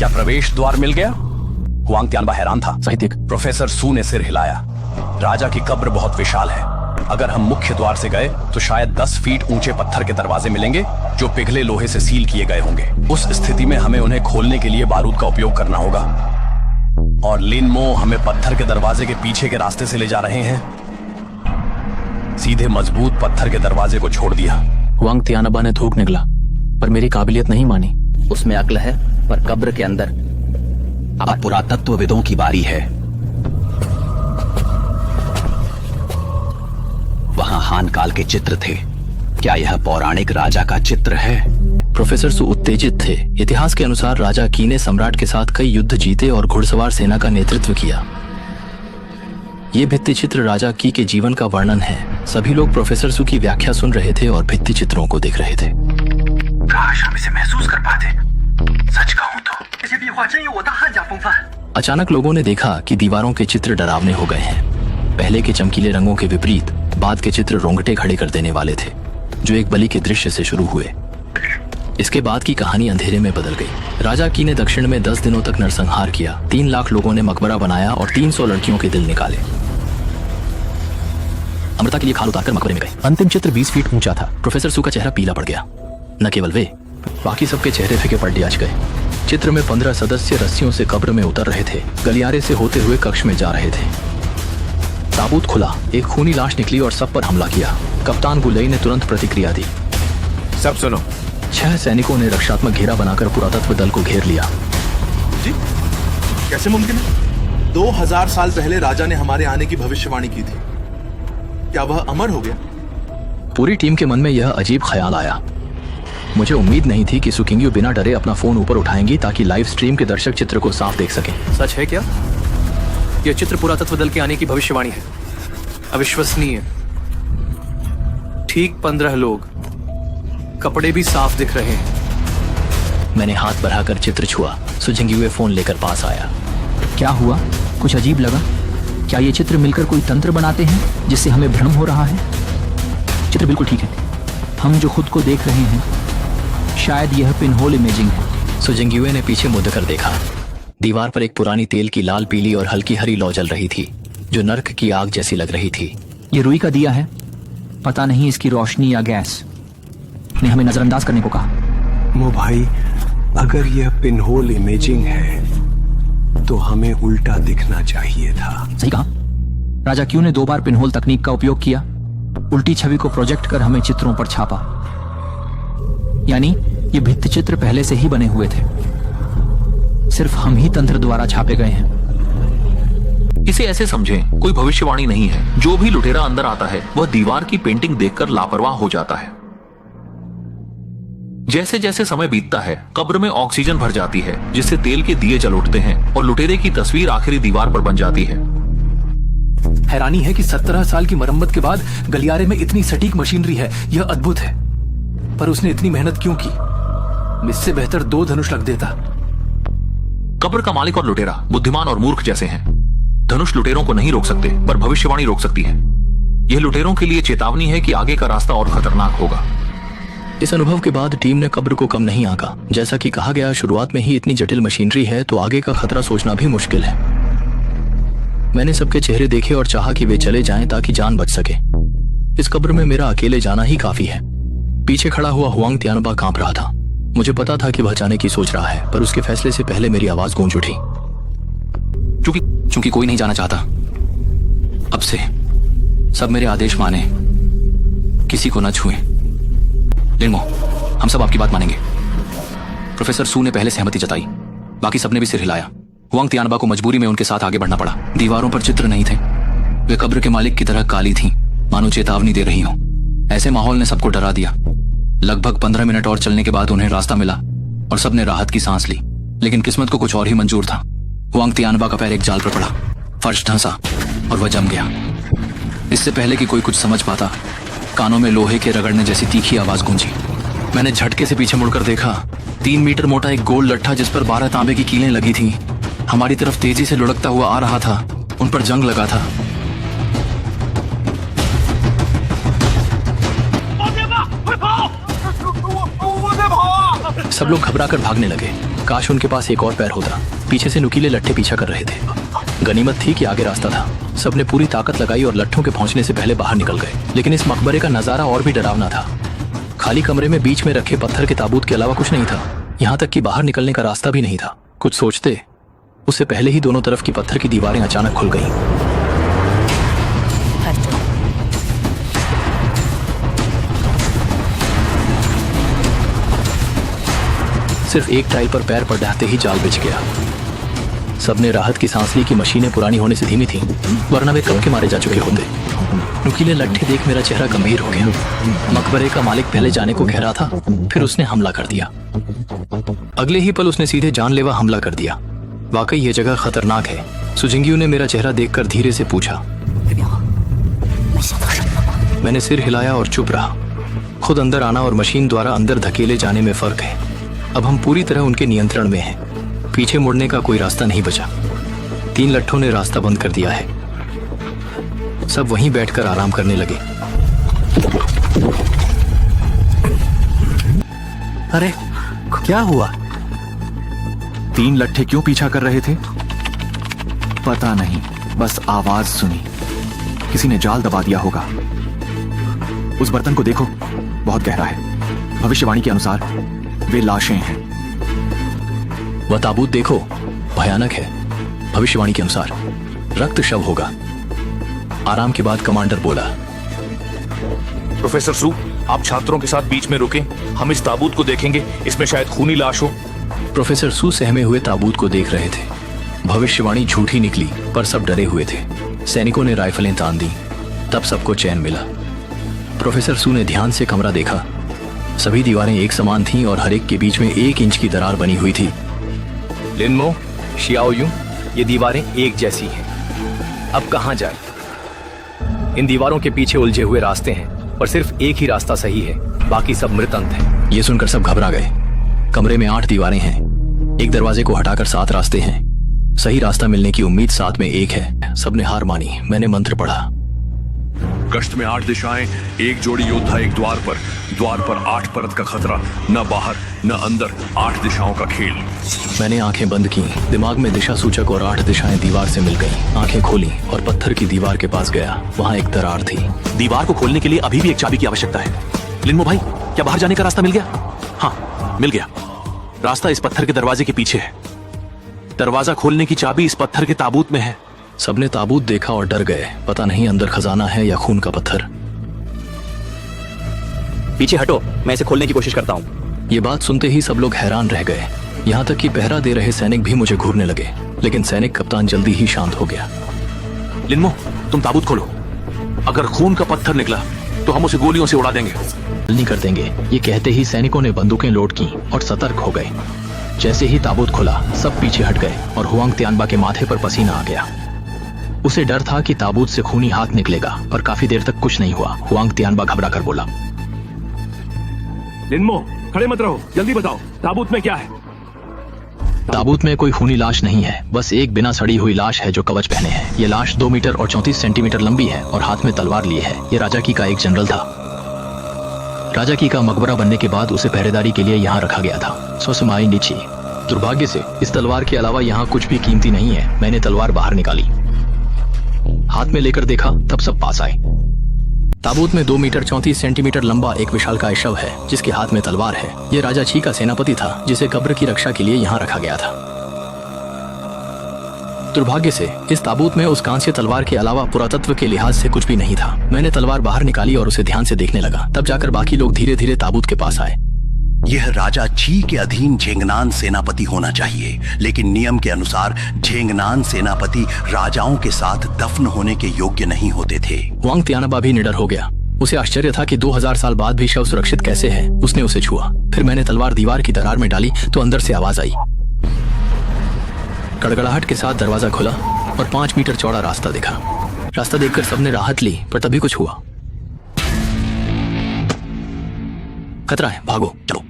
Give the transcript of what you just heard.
क्या प्रवेश द्वार मिल गया? हुआंग तियानबा हैरान था। साहित्यिक प्रोफेसर सू ने सिर हिलाया। राजा की कब्र बहुत विशाल है। अगर हम मुख्य द्वार से गए तो शायद 10 फीट ऊंचे पत्थर के दरवाजे मिलेंगे जो पिघले लोहे से सील किए गए होंगे। उस स्थिति में हमें उन्हें खोलने के लिए बारूद का उपयोग करना होगा। और लिनमो हमें पत्थर के दरवाजे के पीछे के रास्ते से ले जा रहे हैं। सीधे मजबूत पत्थर के दरवाजे को छोड़ दिया। हुआंग तियानबा ने थूक निकला, पर मेरी काबिलियत नहीं मानी। उसमें अक्ल है, पर कब्र के अंदर। अब पुरातत्वविदों की बारी है। वहां हान काल के चित्र थे। क्या यह पौराणिक राजा का चित्र है? प्रोफेसर सु उत्तेजित थे। इतिहास के अनुसार राजा की ने सम्राट के साथ कई युद्ध जीते और घुड़सवार सेना का नेतृत्व किया। ये भित्ति चित्र राजा की के जीवन का वर्णन है। सभी लोग प्रोफेसर सु की व्याख्या सुन रहे थे और भित्ति चित्रों को देख रहे थे। काश हम इसे महसूस कर पाते। सच कहूं तो अचानक लोगों ने देखा कि दीवारों के चित्र डरावने हो गए हैं। पहले के चमकीले रंगों के विपरीत बाद के चित्र रोंगटे खड़े कर देने वाले थे, जो एक बलि के दृश्य से शुरू हुए। इसके बाद की कहानी अंधेरे में बदल गई। राजा की ने दक्षिण में 10 दिनों तक नरसंहार किया। 3 लाख लोगों ने मकबरा बनाया और 300 लड़कियों के दिल निकाले। अमृता के लिए खाल उतारकर मकबरे में गए। अंतिम चित्र 20 फीट ऊंचा था। प्रोफेसर सू का चेहरा पीला पड़ गया। न केवल वे, बाकी सबके चेहरे फीके पड़ आज गए। चित्र में 15 सदस्य रस्सियों से कब्र में उतर रहे थे, गलियारे से होते हुए कक्ष में जा रहे थे। ताबूत खुला, एक खूनी लाश निकली और सब पर हमला किया। कप्तान गुलई ने तुरंत प्रतिक्रिया दी। सब सुनो। 6 सैनिकों ने रक्षात्मक घेरा बनाकर पुरातत्व दल को घेर लिया। जी, कैसे मुमकिन है? 2000 साल पहले राजा ने हमारे आने की भविष्यवाणी की थी। क्या वह अमर हो गया? पूरी टीम के मन में यह अजीब ख्याल आया। मुझे उम्मीद नहीं थी कि सुकिंग्यू बिना डरे अपना फोन ऊपर उठाएंगी ताकि लाइव स्ट्रीम के दर्शक चित्र को साफ देख सकें। सच है क्या? यह चित्र पुरातत्व दल के आने की भविष्यवाणी है। अविश्वसनीय। ठीक 15 लोग, कपड़े भी साफ दिख रहे हैं। मैंने हाथ बढ़ाकर चित्र छुआ। सुकिंग्यू फोन लेकर पास आया। क्या हुआ? कुछ अजीब लगा? क्या ये चित्र मिलकर कोई तंत्र बनाते हैं जिससे हमें भ्रम हो रहा है? चित्र बिल्कुल ठीक है। हम जो खुद को देख रहे हैं, शायद यह पिनहोल इमेजिंग है। सुकिंग्यू ने पीछे मुड़कर देखा। दीवार पर एक पुरानी तेल की लाल पीली और हल्की हरी लौ जल रही थी, जो नर्क की आग जैसी लग रही थी। ये रुई का दिया है। पता नहीं इसकी रोशनी या गैस ने हमें नजरअंदाज करने को कहा। मो भाई, अगर यह पिनहोल इमेजिंग है तो हमें उल्टा दिखना चाहिए था। सही कहा। राजा क्यू ने 2 बार पिनहोल तकनीक का उपयोग किया। उल्टी छवि को प्रोजेक्ट कर हमें चित्रों पर छापा। यानी ये भित्ति चित्र पहले से ही बने हुए थे, सिर्फ हम ही तंत्र द्वारा छापे गए हैं। इसे ऐसे समझें, कोई भविष्यवाणी नहीं है। जो भी लुटेरा अंदर आता है वह दीवार की पेंटिंग देखकर लापरवाह हो जाता है। जैसे जैसे समय बीतता है, कब्र में ऑक्सीजन भर जाती है, जिससे तेल के दिए जल उठते हैं और लुटेरे की तस्वीर आखिरी दीवार पर बन जाती है। हैरानी है कि 17 साल की मरम्मत के बाद गलियारे में इतनी सटीक मशीनरी है। यह अद्भुत है। पर उसने इतनी मेहनत क्यों की? इससे बेहतर 2 धनुष रख देता। कब्र का मालिक और लुटेरा बुद्धिमान और मूर्ख जैसे हैं। धनुष लुटेरों को नहीं रोक सकते, पर भविष्यवाणी रोक सकती है। यह लुटेरों के लिए चेतावनी है कि आगे का रास्ता और खतरनाक होगा। इस अनुभव के बाद टीम ने कब्र को कम नहीं आंका। जैसा कि कहा गया, शुरुआत में ही इतनी जटिल मशीनरी है तो आगे का खतरा सोचना भी मुश्किल है। मैंने सबके चेहरे देखे और चाहा कि वे चले जाएं ताकि जान बच सके। इस कब्र में मेरा अकेले जाना ही काफी है। पीछे खड़ा हुआ हुआंग तियानबा कांप रहा था। मुझे पता था कि वह जाने की सोच रहा है, पर उसके फैसले से पहले मेरी आवाज गूंज उठी। चूंकि कोई नहीं जाना चाहता, अब से सब मेरे आदेश माने, किसी को न छुएं। लिनमो, हम सब आपकी बात मानेंगे। प्रोफेसर सू ने पहले सहमति जताई। बाकी सबने भी सिर हिलाया। हुआंग तियानबा को मजबूरी में उनके साथ आगे बढ़ना पड़ा। दीवारों पर चित्र नहीं थे। वे कब्र के मालिक की तरह काली थीं, मानो चेतावनी दे रही हो। ऐसे माहौल ने सबको डरा दिया। लगभग 15 मिनट और चलने के बाद उन्हें रास्ता मिला और सबने राहत की सांस ली। लेकिन किस्मत को कुछ और ही मंजूर था। हुआंग तियानबा का पैर एक जाल पर पड़ा, फर्श धंसा और वह जम गया। इससे पहले कि कोई कुछ समझ पाता, कानों में लोहे के रगड़ने जैसी तीखी आवाज गूंजी। मैंने झटके से पीछे मुड़कर देखा। 3 मीटर मोटा एक गोल लट्ठा जिस पर 12 तांबे की कीलें लगी थीं, हमारी तरफ तेजी से लुढ़कता हुआ आ रहा था। उन पर जंग लगा था। सब लोग घबराकर भागने लगे। काश उनके पास एक और पैर होता। पीछे से नुकीले लट्ठे पीछा कर रहे थे। गनीमत थी कि आगे रास्ता था। सबने पूरी ताकत लगाई और लट्ठों के पहुंचने से पहले बाहर निकल गए। लेकिन इस मकबरे का नजारा और भी डरावना था। खाली कमरे में बीच में रखे पत्थर के ताबूत के अलावा कुछ नहीं था। यहाँ तक कि बाहर निकलने का रास्ता भी नहीं था। कुछ सोचते उससे पहले ही दोनों तरफ की पत्थर की दीवारें अचानक खुल गईं। सिर्फ एक टाइल पर पैर पड़ते ही जाल बिछ गया। सबने राहत की सांस ली कि मशीनें पुरानी होने से धीमी थीं, वरना वे कब के मारे जा चुके होते। नुकीले लट्ठे देख मेरा चेहरा गंभीर हो गया। मकबरे का मालिक पहले जाने को कह रहा था, फिर उसने हमला कर दिया। अगले ही पल उसने सीधे जानलेवा हमला कर दिया। वाकई ये जगह खतरनाक है। सुजिंगियो ने मेरा चेहरा देखकर धीरे से पूछा। मैंने सिर हिलाया और चुप रहा। खुद अंदर आना और मशीन द्वारा अंदर धकेले जाने में फर्क है। अब हम पूरी तरह उनके नियंत्रण में हैं। पीछे मुड़ने का कोई रास्ता नहीं बचा। 3 लट्ठों ने रास्ता बंद कर दिया है। सब वहीं बैठकर आराम करने लगे। अरे क्या हुआ? 3 लट्ठे क्यों पीछा कर रहे थे? पता नहीं, बस आवाज सुनी। किसी ने जाल दबा दिया होगा। उस बर्तन को देखो, बहुत गहरा है। भविष्यवाणी के अनुसार वे लाशें हैं। वह ताबूत देखो, भयानक है। भविष्यवाणी के अनुसार रक्त शव होगा। आराम के बाद कमांडर बोला, प्रोफेसर सू, आप छात्रों के साथ बीच में रुकें। हम इस ताबूत को देखेंगे। इसमें शायद खूनी लाश हो। प्रोफेसर सू सहमे हुए ताबूत को देख रहे थे। भविष्यवाणी झूठी निकली, पर सब डरे हुए थे। सैनिकों ने राइफलें तान दी, तब सबको चैन मिला। प्रोफेसर सू ने ध्यान से कमरा देखा। सभी दीवारें एक समान थीं और हर एक के बीच में 1 इंच की दरार बनी हुई थी। लिनमो, शियाओयू, ये दीवारें एक जैसी हैं। अब कहां जाए? इन दीवारों के पीछे उलझे हुए रास्ते हैं, पर सिर्फ एक ही रास्ता सही है, बाकी सब मृतंत हैं। ये सुनकर सब घबरा गए। कमरे में 8 दीवारें हैं। एक दरवाजे को हटाकर 7 रास्ते हैं। सही रास्ता मिलने की उम्मीद 7 में 1 है। सबने हार मानी। मैंने मंत्र पढ़ा। गश्त में 8 दिशाएं, एक जोड़ी योद्धा एक द्वार पर 8 परत का खतरा, न बाहर न अंदर, 8 दिशाओं का खेल। मैंने आंखें बंद की। दिमाग में दिशा सूचक और 8 दिशाएं दीवार से मिल गईं। आंखें खोली और पत्थर की दीवार के पास गया। वहां एक दरार थी। दीवार को खोलने के लिए अभी भी एक चाबी की आवश्यकता है। लिनमो भाई, क्या बाहर जाने का रास्ता मिल गया? हाँ, मिल गया। रास्ता इस पत्थर के दरवाजे के पीछे है। दरवाजा खोलने की चाबी इस पत्थर के ताबूत में है। सबने ताबूत देखा और डर गए। पता नहीं अंदर खजाना है या खून का पत्थर। पीछे हटो, मैं इसे खोलने की कोशिश करता हूँ। ये बात सुनते ही सब लोग हैरान रह गए। यहाँ तक कि पहरा दे रहे सैनिक भी मुझे घूरने लगे। लेकिन सैनिक कप्तान जल्दी ही शांत हो गया। लिनमो, तुम ताबूत खोलो। अगर खून का पत्थर निकला तो हम उसे गोलियों से उड़ा देंगे। नहीं कर देंगे। ये कहते ही सैनिकों ने बंदूकें लोड की और सतर्क हो गए। जैसे ही ताबूत खुला, सब पीछे हट गए और हुआंग तियानबा के माथे पर पसीना आ गया। उसे डर था कि ताबूत से खूनी हाथ निकलेगा, पर काफी देर तक कुछ नहीं हुआ। हुआंग तियानबा घबरा कर बोला, लिनमो, खड़े मत रहो, जल्दी बताओ, ताबूत में क्या है? ताबूत में कोई खूनी लाश नहीं है, बस एक बिना सड़ी हुई लाश है जो कवच पहने है। ये लाश 2 मीटर और 34 सेंटीमीटर लंबी है और हाथ में तलवार लिए है। ये राजा की का एक जनरल था। राजा की का मकबरा बनने के बाद उसे पहरेदारी के लिए यहाँ रखा गया था। सोसमाई नीची। दुर्भाग्य से इस तलवार के अलावा यहाँ कुछ भी कीमती नहीं है। मैंने तलवार बाहर निकाली, हाथ में लेकर देखा, तब सब पास आए। ताबूत में 2 मीटर 34 सेंटीमीटर लंबा एक विशालकाय शव है जिसके हाथ में तलवार है। ये राजा छी का सेनापति था जिसे कब्र की रक्षा के लिए यहाँ रखा गया था। दुर्भाग्य से इस ताबूत में उस कांस्य तलवार के अलावा पुरातत्व के लिहाज से कुछ भी नहीं था। मैंने तलवार बाहर निकाली और उसे ध्यान से देखने लगा। तब जाकर बाकी लोग धीरे धीरे ताबूत के पास आए। यह राजा छी के अधीन झेंगनान सेनापति होना चाहिए, लेकिन नियम के अनुसार झेंगनान सेनापति राजाओं के साथ दफन होने के योग्य नहीं होते थे। हुआंग तियानबा भी निडर हो गया। उसे आश्चर्य था कि 2000 साल बाद भी शव सुरक्षित कैसे है। उसने उसे छुआ। फिर मैंने तलवार दीवार की दरार में डाली तो अंदर से आवाज आई। गड़गड़ाहट के साथ दरवाजा खुला और 5 मीटर चौड़ा रास्ता दिखा। रास्ता देखकर सबने राहत ली, पर तभी कुछ हुआ। खतरा है, भागो, चलो।